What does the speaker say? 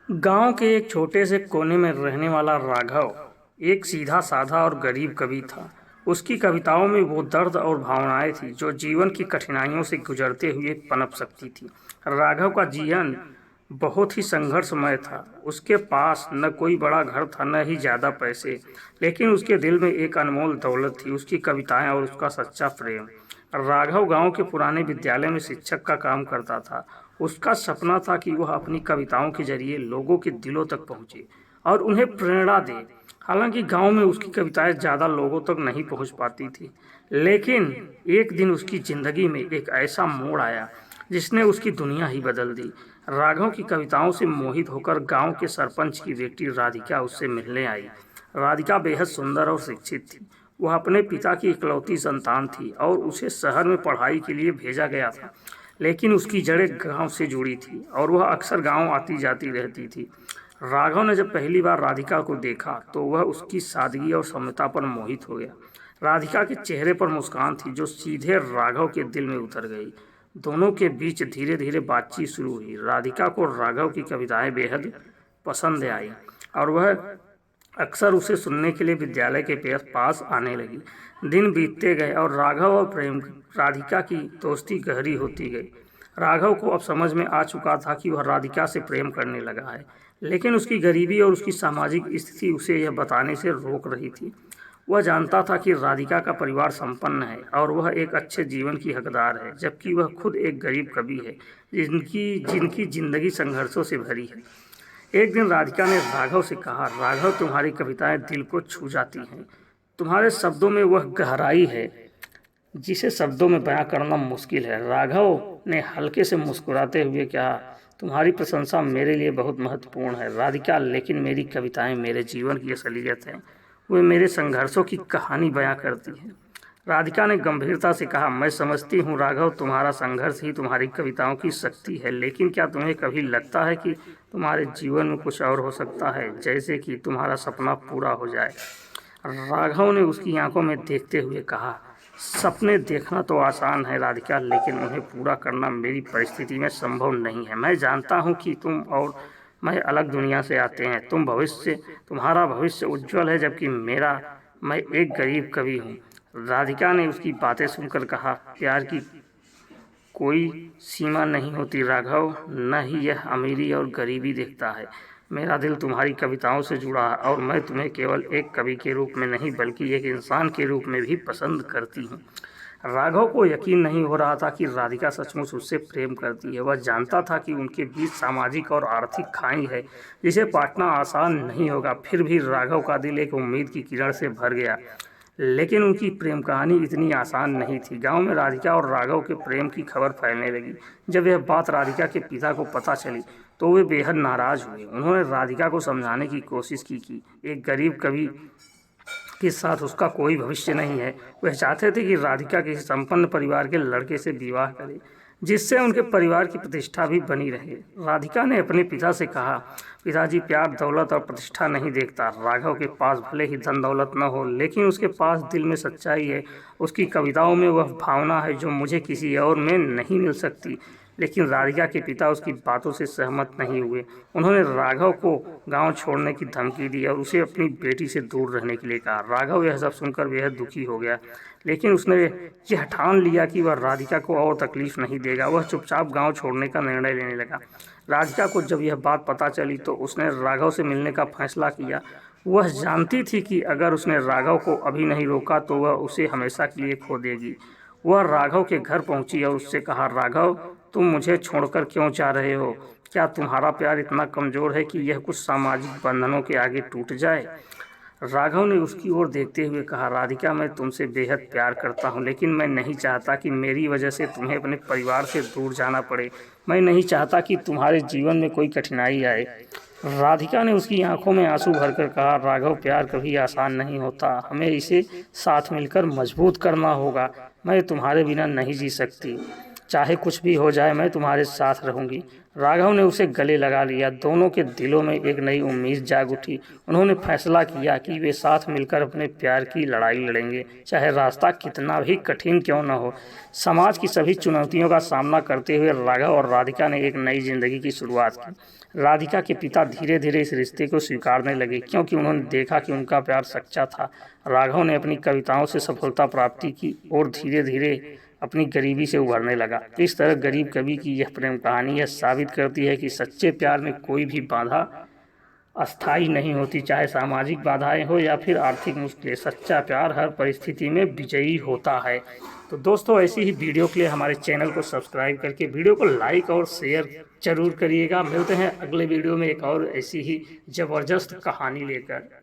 गांव के एक छोटे से कोने में रहने वाला राघव एक सीधा साधा और गरीब कवि था। उसकी कविताओं में वो दर्द और भावनाएं थी जो जीवन की कठिनाइयों से गुजरते हुए पनप सकती थी। राघव का जीवन बहुत ही संघर्षमय था। उसके पास न कोई बड़ा घर था, न ही ज्यादा पैसे, लेकिन उसके दिल में एक अनमोल दौलत थी, उसकी कविताएं और उसका सच्चा प्रेम। राघव गांव के पुराने विद्यालय में शिक्षक का काम करता था। उसका सपना था कि वह अपनी कविताओं के जरिए लोगों के दिलों तक पहुंचे और उन्हें प्रेरणा दे। हालांकि गांव में उसकी कविताएं ज़्यादा लोगों तक नहीं पहुंच पाती थी, लेकिन एक दिन उसकी ज़िंदगी में एक ऐसा मोड़ आया जिसने उसकी दुनिया ही बदल दी। राघव की कविताओं से मोहित होकर गांव के सरपंच की बेटी राधिका उससे मिलने आई। राधिका बेहद सुंदर और शिक्षित थी। वह अपने पिता की इकलौती संतान थी और उसे शहर में पढ़ाई के लिए भेजा गया था, लेकिन उसकी जड़ें गांव से जुड़ी थी और वह अक्सर गांव आती जाती रहती थी। राघव ने जब पहली बार राधिका को देखा तो वह उसकी सादगी और सौम्यता पर मोहित हो गया। राधिका के चेहरे पर मुस्कान थी जो सीधे राघव के दिल में उतर गई। दोनों के बीच धीरे धीरे बातचीत शुरू हुई। राधिका को राघव की कविताएं बेहद पसंद आई और वह अक्सर उसे सुनने के लिए विद्यालय के पास आने लगी। दिन बीतते गए और राघव और प्रेम राधिका की दोस्ती गहरी होती गई। राघव को अब समझ में आ चुका था कि वह राधिका से प्रेम करने लगा है, लेकिन उसकी गरीबी और उसकी सामाजिक स्थिति उसे यह बताने से रोक रही थी। वह जानता था कि राधिका का परिवार संपन्न है और वह एक अच्छे जीवन की हकदार है, जबकि वह खुद एक गरीब कवि है जिनकी जिनकी जिंदगी संघर्षों से भरी है। एक दिन राधिका ने राघव से कहा, राघव, तुम्हारी कविताएं दिल को छू जाती हैं। तुम्हारे शब्दों में वह गहराई है जिसे शब्दों में बयां करना मुश्किल है। राघव ने हल्के से मुस्कुराते हुए कहा, तुम्हारी प्रशंसा मेरे लिए बहुत महत्वपूर्ण है राधिका, लेकिन मेरी कविताएं मेरे जीवन की असलियत हैं। वे मेरे संघर्षों की कहानी बयां करती हैं। राधिका ने गंभीरता से कहा, मैं समझती हूँ राघव, तुम्हारा संघर्ष ही तुम्हारी कविताओं की शक्ति है, लेकिन क्या तुम्हें कभी लगता है कि तुम्हारे जीवन में कुछ और हो सकता है, जैसे कि तुम्हारा सपना पूरा हो जाए? राघव ने उसकी आंखों में देखते हुए कहा, सपने देखना तो आसान है राधिका, लेकिन उन्हें पूरा करना मेरी परिस्थिति में संभव नहीं है। मैं जानता हूँ कि तुम और मैं अलग दुनिया से आते हैं। तुम्हारा भविष्य उज्जवल है, जबकि मैं एक गरीब कवि हूँ। राधिका ने उसकी बातें सुनकर कहा, प्यार की कोई सीमा नहीं होती राघव, न ही यह अमीरी और गरीबी देखता है। मेरा दिल तुम्हारी कविताओं से जुड़ा है और मैं तुम्हें केवल एक कवि के रूप में नहीं बल्कि एक इंसान के रूप में भी पसंद करती हूँ। राघव को यकीन नहीं हो रहा था कि राधिका सचमुच उससे प्रेम करती है। वह जानता था कि उनके बीच सामाजिक और आर्थिक खाई है जिसे पाटना आसान नहीं होगा। फिर भी राघव का दिल एक उम्मीद की किरण से भर गया, लेकिन उनकी प्रेम कहानी इतनी आसान नहीं थी। गांव में राधिका और राघव के प्रेम की खबर फैलने लगी। जब यह बात राधिका के पिता को पता चली तो वे बेहद नाराज हुए। उन्होंने राधिका को समझाने की कोशिश की कि एक गरीब कवि के साथ उसका कोई भविष्य नहीं है। वह चाहते थे कि राधिका किसी संपन्न परिवार के लड़के से विवाह करे, जिससे उनके परिवार की प्रतिष्ठा भी बनी रहे। राधिका ने अपने पिता से कहा, पिताजी, प्यार दौलत और प्रतिष्ठा नहीं देखता। राघव के पास भले ही धन दौलत न हो, लेकिन उसके पास दिल में सच्चाई है। उसकी कविताओं में वह भावना है जो मुझे किसी और में नहीं मिल सकती। लेकिन राधिका के पिता उसकी बातों से सहमत नहीं हुए। उन्होंने राघव को गांव छोड़ने की धमकी दी और उसे अपनी बेटी से दूर रहने के लिए कहा। राघव यह सब सुनकर बेहद दुखी हो गया, लेकिन उसने यह ठान लिया कि वह राधिका को और तकलीफ नहीं देगा। वह चुपचाप गांव छोड़ने का निर्णय लेने लगा। राधिका को जब यह बात पता चली तो उसने राघव से मिलने का फैसला किया। वह जानती थी कि अगर उसने राघव को अभी नहीं रोका तो वह उसे हमेशा के लिए खो देगी। वह राघव के घर पहुंची और उससे कहा, राघव, तुम मुझे छोड़कर क्यों जा रहे हो? क्या तुम्हारा प्यार इतना कमज़ोर है कि यह कुछ सामाजिक बंधनों के आगे टूट जाए? राघव ने उसकी ओर देखते हुए कहा, राधिका, मैं तुमसे बेहद प्यार करता हूँ, लेकिन मैं नहीं चाहता कि मेरी वजह से तुम्हें अपने परिवार से दूर जाना पड़े। मैं नहीं चाहता कि तुम्हारे जीवन में कोई कठिनाई आए। राधिका ने उसकी आंखों में आंसू भरकर कहा, राघव, प्यार कभी आसान नहीं होता। हमें इसे साथ मिलकर मजबूत करना होगा। मैं तुम्हारे बिना नहीं जी सकती। चाहे कुछ भी हो जाए, मैं तुम्हारे साथ रहूंगी। राघव ने उसे गले लगा लिया। दोनों के दिलों में एक नई उम्मीद जाग उठी। उन्होंने फैसला किया कि वे साथ मिलकर अपने प्यार की लड़ाई लड़ेंगे, चाहे रास्ता कितना भी कठिन क्यों न हो। समाज की सभी चुनौतियों का सामना करते हुए राघव और राधिका ने एक नई जिंदगी की शुरुआत की। राधिका के पिता धीरे धीरे इस रिश्ते को स्वीकारने लगे क्योंकि उन्होंने देखा कि उनका प्यार सच्चा था। राघव ने अपनी कविताओं से सफलता प्राप्ति की और धीरे धीरे अपनी गरीबी से उभरने लगा। इस तरह गरीब कवि की यह प्रेम कहानी यह साबित करती है कि सच्चे प्यार में कोई भी बाधा अस्थाई नहीं होती, चाहे सामाजिक बाधाएं हो या फिर आर्थिक मुश्किलें। सच्चा प्यार हर परिस्थिति में विजयी होता है। तो दोस्तों, ऐसी ही वीडियो के लिए हमारे चैनल को सब्सक्राइब करके वीडियो को लाइक और शेयर जरूर करिएगा। मिलते हैं अगले वीडियो में एक और ऐसी ही ज़बरदस्त कहानी लेकर।